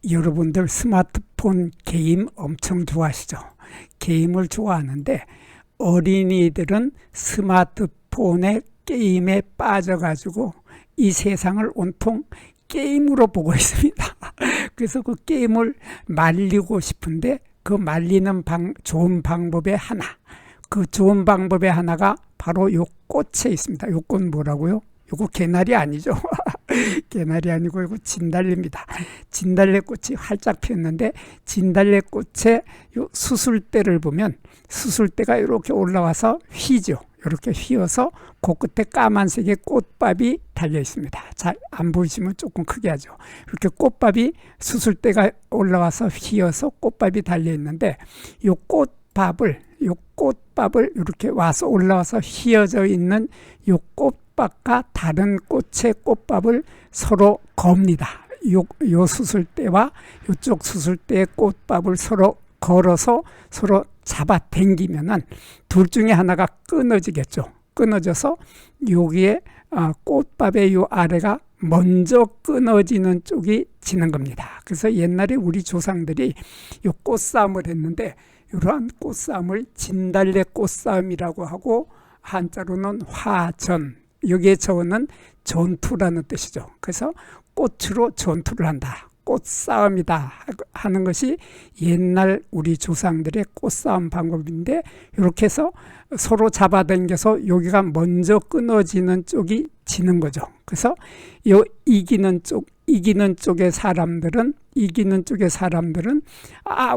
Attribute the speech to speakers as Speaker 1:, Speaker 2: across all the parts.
Speaker 1: 여러분들 스마트폰 게임 엄청 좋아하시죠? 게임을 좋아하는데 어린이들은 스마트폰의 게임에 빠져가지고 이 세상을 온통 게임으로 보고 있습니다. 그래서 그 게임을 말리고 싶은데 그 말리는 좋은 방법의 하나, 그 좋은 방법의 하나가 바로 요 꽃에 있습니다. 요 꽃 뭐라고요? 요거 개나리 아니죠? 개나리 아니고 이거 진달래입니다. 진달래꽃이 활짝 피었는데 진달래꽃의 요 수술대를 보면 수술대가 이렇게 올라와서 휘죠. 이렇게 휘어서 그 끝에 까만색의 꽃밥이 달려 있습니다. 잘 안 보이시면 조금 크게 하죠. 이렇게 꽃밥이 수술대가 올라와서 휘어서 꽃밥이 달려 있는데 요 꽃밥을 이렇게 와서 올라와서 휘어져 있는 요 꽃밥과 다른 꽃의 꽃밥을 서로 겁니다. 요 수술대와 이쪽 수술대의 꽃밥을 서로 걸어서 서로 잡아 당기면은 둘 중에 하나가 끊어지겠죠. 끊어져서 여기에 꽃밥의 요 아래가 먼저 끊어지는 쪽이 지는 겁니다. 그래서 옛날에 우리 조상들이 요 꽃싸움을 했는데 이러한 꽃싸움을 진달래 꽃싸움이라고 하고 한자로는 화전, 여기에 저는 전투라는 뜻이죠. 그래서 꽃으로 전투를 한다. 꽃싸움이다 하는 것이 옛날 우리 조상들의 꽃싸움 방법인데 이렇게 해서 서로 잡아당겨서 여기가 먼저 끊어지는 쪽이 지는 거죠. 그래서 이기는 쪽의 사람들은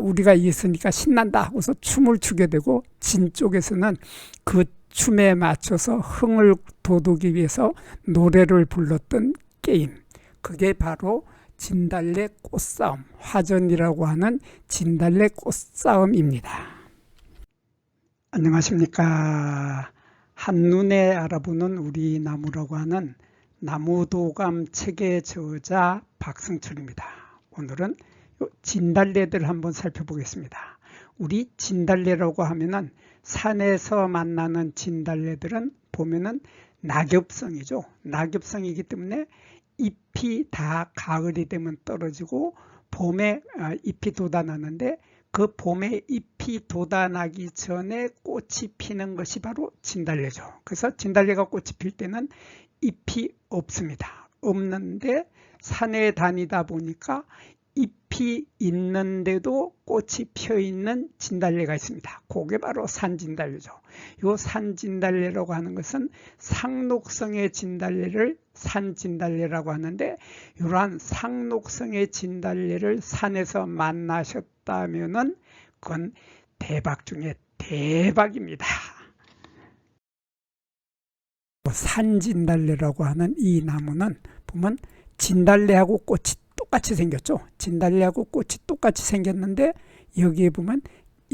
Speaker 1: 우리가 이겼으니까 신난다 하고서 춤을 추게 되고 진 쪽에서는 그 춤에 맞춰서 흥을 돋우기 위해서 노래를 불렀던 게임, 그게 바로 진달래 꽃싸움, 화전이라고 하는 진달래 꽃싸움입니다. 안녕하십니까. 한눈에 알아보는 우리 나무라고 하는 나무도감 책의 저자 박승철입니다. 오늘은 진달래들 한번 살펴보겠습니다. 우리 진달래라고 하면은 산에서 만나는 진달래들은 보면은 낙엽성이죠. 낙엽성이기 때문에 잎이 다 가을이 되면 떨어지고 봄에 잎이 돋아나는데 그 봄에 잎이 돋아나기 전에 꽃이 피는 것이 바로 진달래죠. 그래서 진달래가 꽃이 필 때는 잎이 없습니다. 없는데 산에 다니다 보니까 잎이 있는데도 꽃이 펴있는 진달래가 있습니다. 그게 바로 산진달래죠. 이 산진달래라고 하는 것은 상록성의 진달래를 산진달래라고 하는데 이러한 상록성의 진달래를 산에서 만나셨다면은 그건 대박 중에 대박입니다. 산진달래라고 하는 이 나무는 보면 진달래하고 꽃이 똑같이 생겼죠. 진달래하고 꽃이 똑같이 생겼는데 여기에 보면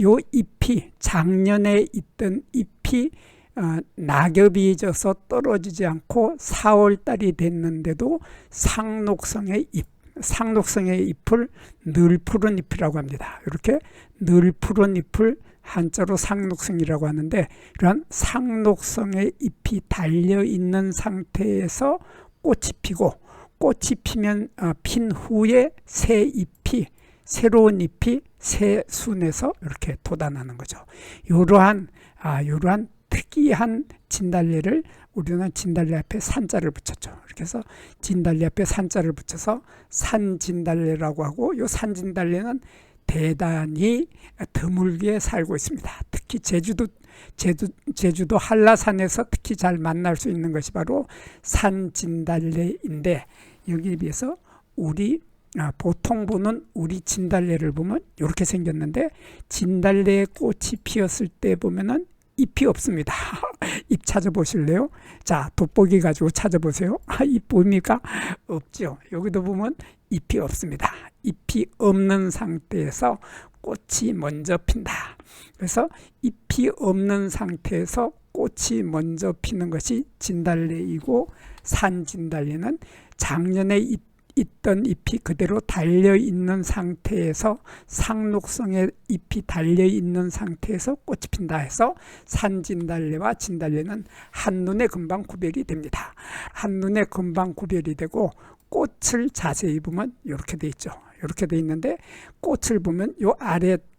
Speaker 1: 요 잎이 작년에 있던 잎이 낙엽이 져서 떨어지지 않고 4월달이 됐는데도 상록성의 잎을 늘 푸른 잎이라고 합니다. 이렇게 늘 푸른 잎을 한자로 상록성이라고 하는데 이러한 상록성의 잎이 달려있는 상태에서 꽃이 피고 꽃이 핀 후에 새로운 잎이 새 순에서 이렇게 돋아나는 거죠. 이러한 특이한 진달래를 우리는 진달래 앞에 산자를 붙였죠. 이렇게 해서 진달래 앞에 산자를 붙여서 산진달래라고 하고 이 산진달래는 대단히 드물게 살고 있습니다. 특히 제주도 한라산에서 특히 잘 만날 수 있는 것이 바로 산진달래인데 여기에 비해서 보통 보는 우리 진달래를 보면 이렇게 생겼는데 진달래에 꽃이 피었을 때 보면은 잎이 없습니다. 잎 찾아보실래요? 자, 돋보기 가지고 찾아보세요. 잎 보입니까? 없죠. 여기도 보면 잎이 없습니다. 잎이 없는 상태에서 꽃이 먼저 핀다. 그래서 잎이 없는 상태에서 꽃이 먼저 피는 것이 진달래이고 산진달래는 작년에 있던 잎이 그대로 달려있는 상태에서 상록성의 잎이 달려있는 상태에서 꽃이 핀다 해서 산진달래와 진달래는 한눈에 금방 구별이 됩니다. 한눈에 금방 구별이 되고 꽃을 자세히 보면 이렇게 돼 있죠. 이렇게 돼 있는데 꽃을 보면 요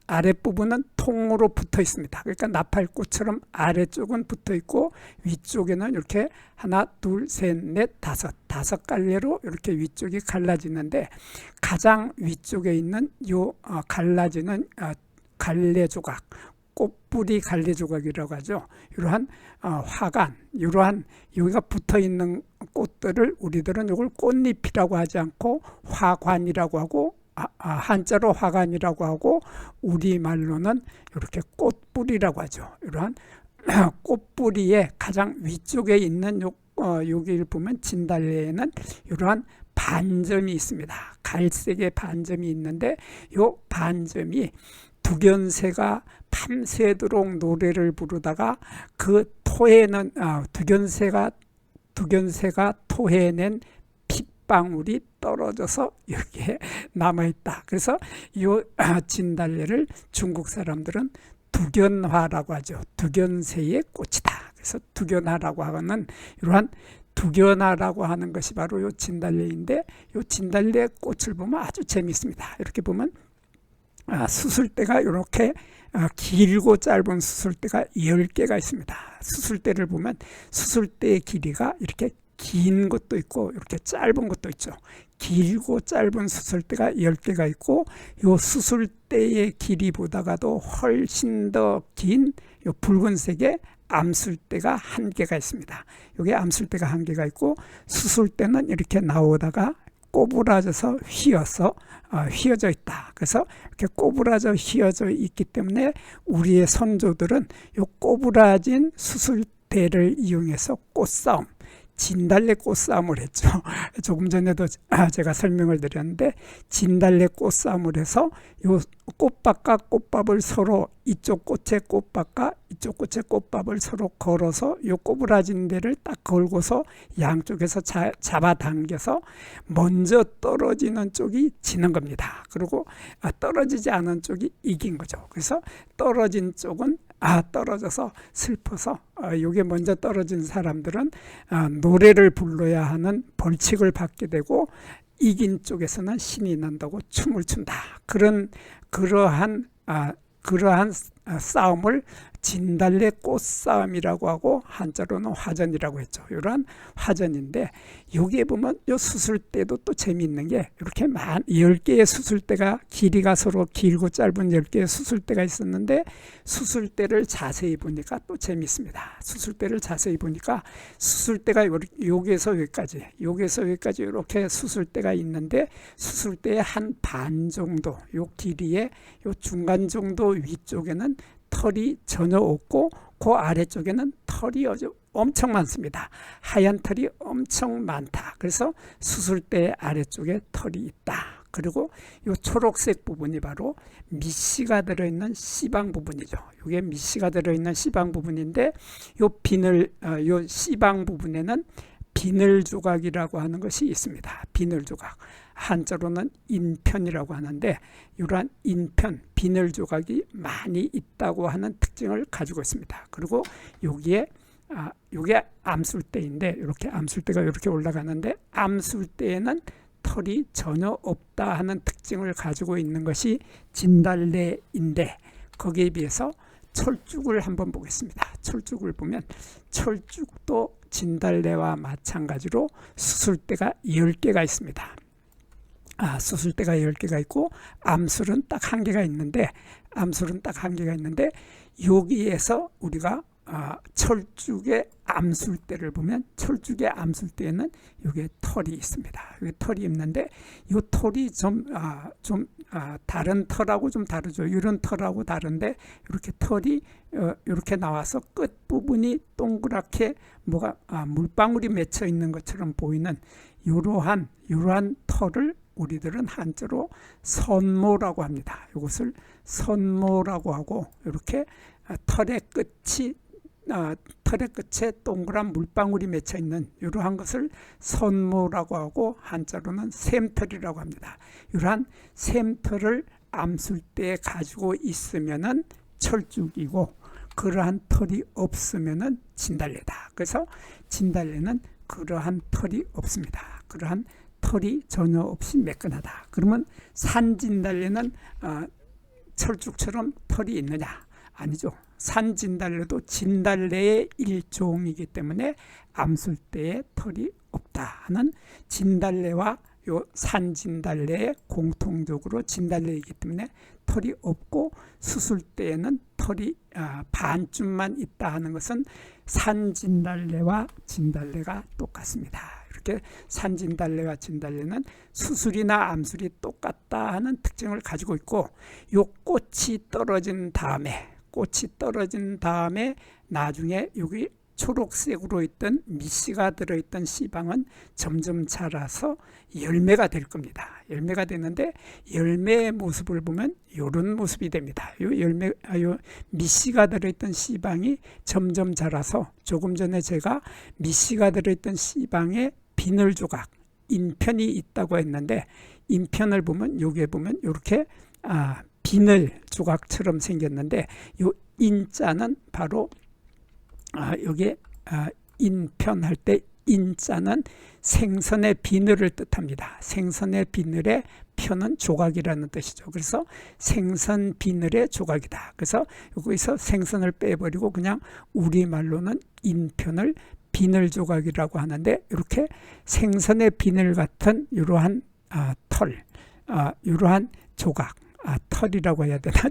Speaker 1: 아랫부분은 통으로 붙어 있습니다. 그러니까 나팔꽃처럼 아래쪽은 붙어 있고 위쪽에는 이렇게 하나, 둘, 셋, 넷, 다섯 갈래로 이렇게 위쪽이 갈라지는데 가장 위쪽에 있는 요 갈라지는 갈래 조각, 꽃뿌리 갈래 조각이라고 하죠. 이러한 화관, 이러한 여기가 붙어 있는 꽃들을 우리들은 이걸 꽃잎이라고 하지 않고 화관이라고 하고 한자로 화관이라고 하고 우리말로는 이렇게 꽃뿌리라고 하죠. 이러한 꽃뿌리의 가장 위쪽에 있는 여기를 보면 진달래에는 이러한 반점이 있습니다. 갈색의 반점이 있는데 이 반점이 두견새가 밤새도록 노래를 부르다가 그 토해는 두견새가 토해낸 핏방울이 떨어져서 여기에 남아있다. 그래서 이 진달래를 중국 사람들은 두견화라고 하죠. 두견새의 꽃이다. 그래서 두견화라고 하는 이러한 두견화라고 하는 것이 바로 이 진달래인데 이 진달래 꽃을 보면 아주 재미있습니다. 이렇게 보면 수술대가 이렇게 길고 짧은 수술대가 10개가 있습니다. 수술대를 보면 수술대의 길이가 이렇게 긴 것도 있고 이렇게 짧은 것도 있죠. 길고 짧은 수술대가 10개가 있고 이 수술대의 길이보다가도 훨씬 더 긴 이 붉은색의 암술대가 1개가 있습니다. 여기 암술대가 1개가 있고 수술대는 이렇게 나오다가 꼬부라져서 휘어져 있다. 그래서 이렇게 꼬부라져 휘어져 있기 때문에 우리의 선조들은 이 꼬부라진 수술대를 이용해서 꽃싸움, 진달래 꽃싸움을 했죠. 조금 전에도 제가 설명을 드렸는데 진달래 꽃싸움을 해서 요 꽃밥과 꽃밥을 서로 이쪽 꽃의 꽃밥과 이쪽 꽃의 꽃밥을 서로 걸어서 요 꼬부라진 데를 딱 걸고서 양쪽에서 잡아당겨서 먼저 떨어지는 쪽이 지는 겁니다. 그리고 떨어지지 않은 쪽이 이긴 거죠. 그래서 떨어진 쪽은 떨어져서 슬퍼서 요게 먼저 떨어진 사람들은 노래를 불러야 하는 벌칙을 받게 되고 이긴 쪽에서는 신이 난다고 춤을 춘다. 그러한 싸움을 진달래 꽃싸움이라고 하고 한자로는 화전이라고 했죠. 이러한 화전인데 여기에 보면 요 수술대도 또 재미있는 게 이렇게 10개의 수술대가 길이가 서로 길고 짧은 10개의 수술대가 있었는데 수술대를 자세히 보니까 또 재미있습니다. 수술대를 자세히 보니까 수술대가 여기에서 여기까지 이렇게 수술대가 있는데 수술대의 한 반 정도 요 길이의 요 중간 정도 위쪽에는 털이 전혀 없고 그 아래쪽에는 털이 엄청 많습니다. 하얀 털이 엄청 많다. 그래서 수술대 아래쪽에 털이 있다. 그리고 이 초록색 부분이 바로 미씨가 들어있는 씨방 부분이죠. 이게 미씨가 들어있는 씨방 부분인데 요 씨방 부분에는 비늘 조각이라고 하는 것이 있습니다. 비늘 조각. 한자로는 인편이라고 하는데 이러한 인편, 비늘 조각이 많이 있다고 하는 특징을 가지고 있습니다. 그리고 여기에 요게 암술대인데 이렇게 암술대가 이렇게 올라가는데 암술대에는 털이 전혀 없다 하는 특징을 가지고 있는 것이 진달래인데 거기에 비해서 철쭉을 한번 보겠습니다. 철쭉을 보면 철쭉도 진달래와 마찬가지로 수술대가 10개가 있습니다. 수술대가 10개가 있고 암술은 딱 1개가 있는데 여기에서 우리가 철쭉의 암술대를 보면 철쭉의 암술대에는 여기에 털이 있습니다. 여기 털이 있는데 이 털이 좀 다른 털하고 좀 다르죠. 이런 털하고 다른데 이렇게 털이 이렇게 나와서 끝 부분이 동그랗게 물방울이 맺혀 있는 것처럼 보이는 이러한 털을 우리들은 한자로 선모라고 합니다. 이것을 선모라고 하고 이렇게 털의 끝에 동그란 물방울이 맺혀 있는 이러한 것을 선모라고 하고 한자로는 샘털이라고 합니다. 이러한 샘털을 암술대에 가지고 있으면은 철쭉이고 그러한 털이 없으면은 진달래다. 그래서 진달래는 그러한 털이 없습니다. 그러한 털이 전혀 없이 매끈하다. 그러면 산진달래는 철쭉처럼 털이 있느냐? 아니죠. 산진달래도 진달래의 일종이기 때문에 암술대에 털이 없다 하는 진달래와 요 산진달래의 공통적으로 진달래이기 때문에 털이 없고 수술대에는 털이 반쯤만 있다 하는 것은 산진달래와 진달래가 똑같습니다. 이렇게 산진달래와 진달래는 수술이나 암술이 똑같다 하는 특징을 가지고 있고, 요 꽃이 떨어진 다음에 나중에 여기 초록색으로 있던 밑씨가 들어있던 씨방은 점점 자라서 열매가 될 겁니다. 열매가 되는데 열매의 모습을 보면 이런 모습이 됩니다. 요 밑씨가 들어있던 씨방이 점점 자라서, 조금 전에 제가 밑씨가 들어있던 씨방에 비늘 조각, 인편이 있다고 했는데, 인편을 보면 여기에 보면 이렇게 비늘 조각처럼 생겼는데, 요 인자는 바로 여기에 인편할 때 인자는 생선의 비늘을 뜻합니다. 생선의 비늘의 편은 조각이라는 뜻이죠. 그래서 생선 비늘의 조각이다. 그래서 여기서 생선을 빼버리고 그냥 우리말로는 인편을 비늘 조각이라고 하는데, 이렇게 생선의 비늘 같은 이러한 이러한 조각, 털이라고 해야 되나?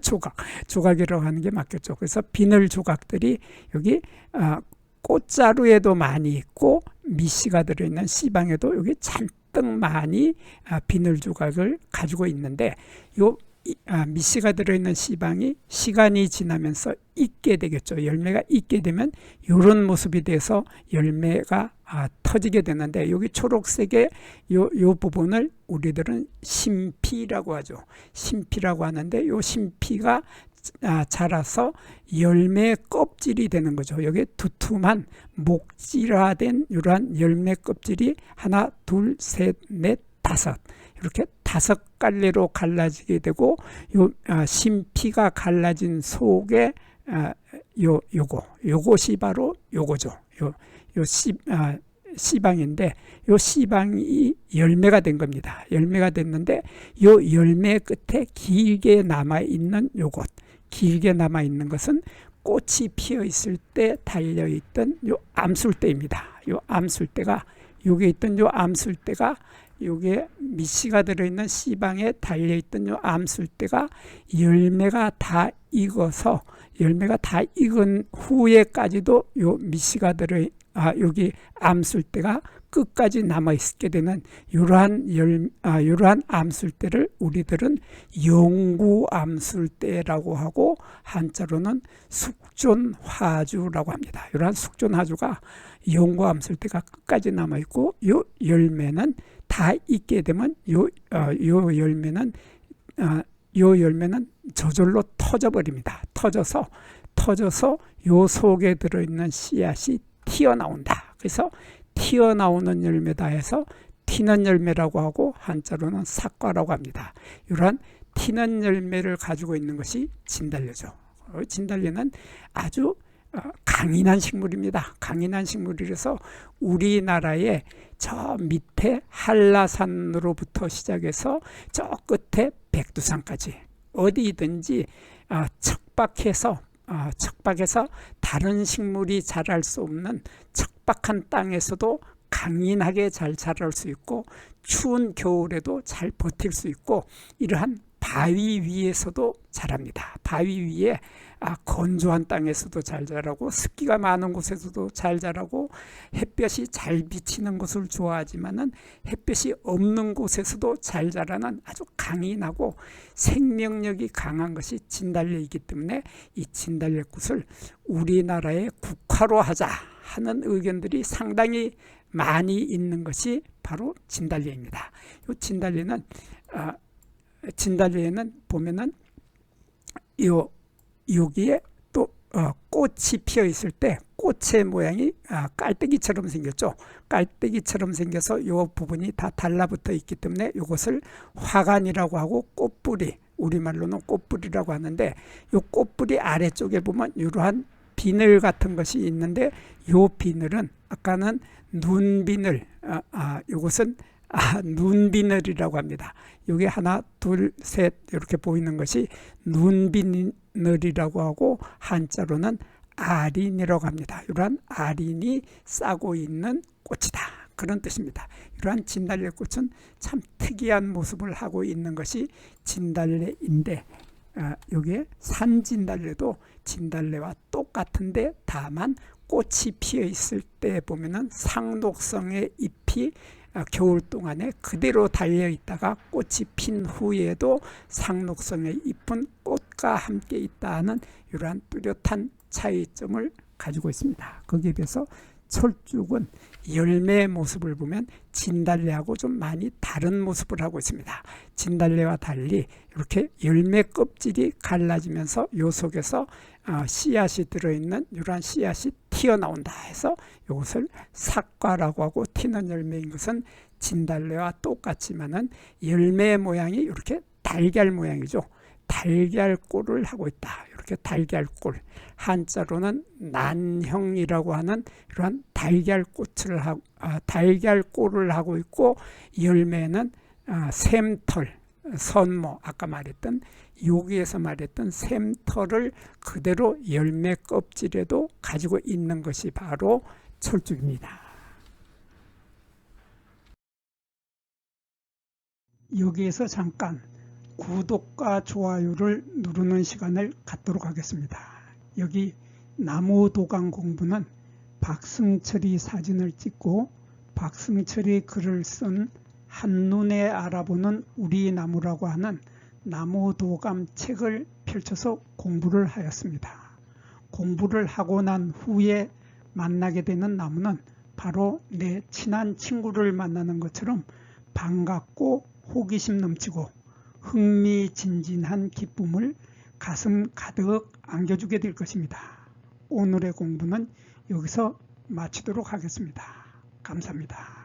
Speaker 1: 조각이라고 하는 게 맞겠죠. 그래서 비늘 조각들이 여기 꽃자루에도 많이 있고 밑씨가 들어있는 씨방에도 여기 잔뜩 많이 비늘 조각을 가지고 있는데, 요 밑씨가 들어있는 씨방이 시간이 지나면서 익게 되겠죠. 열매가 익게 되면 이런 모습이 돼서 열매가 터지게 되는데, 여기 초록색의 요 부분을 우리들은 심피라고 하죠. 심피라고 하는데, 요 심피가 자라서 열매 껍질이 되는 거죠. 여기 두툼한 목질화된 이러한 열매 껍질이 하나, 둘, 셋, 넷, 다섯, 이렇게 5갈래로 갈라지게 되고, 요 심피가 갈라진 속에 요것이 바로 요거죠. 씨방인데, 요 씨방이 열매가 된 겁니다. 열매가 됐는데, 요 열매 끝에 길게 남아 있는 길게 남아 있는 것은 꽃이 피어 있을 때 달려 있던 요 암술대입니다. 요 암술대가, 요게 있던 요 암술대가, 요게 밑씨가 들어있는 씨방에 달려있던 요 암술대가 열매가 다 익어서, 열매가 다 익은 후에까지도 요 밑씨가 여기 암술대가 끝까지 남아있게 되는 이러한 암술대를 우리들은 영구암술대라고 하고, 한자로는 숙존화주라고 합니다. 이러한 숙존화주가 영구암술대가 끝까지 남아있고, 요 열매는 다 익게 되면 요 열매는 저절로 터져버립니다. 터져서 요 속에 들어있는 씨앗이 튀어나온다. 그래서 튀어나오는 열매다 해서 튀는 열매라고 하고, 한자로는 삭과라고 합니다. 이러한 튀는 열매를 가지고 있는 것이 진달래죠. 진달래는 아주 강인한 식물입니다. 강인한 식물이라서 우리나라의 저 밑에 한라산으로부터 시작해서 저 끝에 백두산까지 어디든지 척박해서 다른 식물이 자랄 수 없는 척박한 땅에서도 강인하게 잘 자랄 수 있고, 추운 겨울에도 잘 버틸 수 있고, 이러한 바위 위에서도 자랍니다. 바위 위에 건조한 땅에서도 잘 자라고, 습기가 많은 곳에서도 잘 자라고, 햇볕이 잘 비치는 곳을 좋아하지만은 햇볕이 없는 곳에서도 잘 자라는 아주 강인하고 생명력이 강한 것이 진달래이기 때문에, 이 진달래꽃을 우리나라의 국화로 하자 하는 의견들이 상당히 많이 있는 것이 바로 진달래입니다. 이 진달래에는 보면은 여기에 또 꽃이 피어 있을 때 꽃의 모양이 깔때기처럼 생겼죠. 깔때기처럼 생겨서 이 부분이 다 달라붙어 있기 때문에 이것을 화관이라고 하고, 꽃뿌리, 우리말로는 꽃뿌리라고 하는데, 이 꽃뿌리 아래쪽에 보면 이러한 비늘 같은 것이 있는데, 이 비늘은 아까는 눈비늘, 이것은 눈비늘이라고 합니다. 여기 하나, 둘, 셋 이렇게 보이는 것이 눈비늘이라고 하고 한자로는 아린이라고 합니다. 이러한 아린이 싸고 있는 꽃이다. 그런 뜻입니다. 이러한 진달래꽃은 참 특이한 모습을 하고 있는 것이 진달래인데 여기에 산진달래도 진달래와 똑같은데 다만 꽃이 피어 있을 때 보면은 상록성의 잎이 겨울 동안에 그대로 달려 있다가 꽃이 핀 후에도 상록성의 잎은 꽃과 함께 있다는 이러한 뚜렷한 차이점을 가지고 있습니다. 거기에 비해서 철쭉은 열매의 모습을 보면 진달래하고 좀 많이 다른 모습을 하고 있습니다. 진달래와 달리 이렇게 열매 껍질이 갈라지면서 요 속에서 씨앗이 들어있는 이러한 씨앗이 튀어나온다 해서 이것을 삭과라고 하고 튀는 열매인 것은 진달래와 똑같지만은 열매의 모양이 이렇게 달걀 모양이죠. 달걀꼴을 하고 있다. 이렇게 달걀꼴, 한자로는 난형이라고 하는 이러한 달걀꼴을 하고 있고 열매는 샘털, 선모, 아까 말했던 여기에서 말했던 샘털을 그대로 열매 껍질에도 가지고 있는 것이 바로 철쭉입니다. 여기에서 잠깐 구독과 좋아요를 누르는 시간을 갖도록 하겠습니다. 여기 나무도감 공부는 박승철이 사진을 찍고 박승철이 글을 쓴 한눈에 알아보는 우리 나무라고 하는 나무도감 책을 펼쳐서 공부를 하였습니다. 공부를 하고 난 후에 만나게 되는 나무는 바로 내 친한 친구를 만나는 것처럼 반갑고 호기심 넘치고 흥미진진한 기쁨을 가슴 가득 안겨주게 될 것입니다. 오늘의 공부는 여기서 마치도록 하겠습니다. 감사합니다.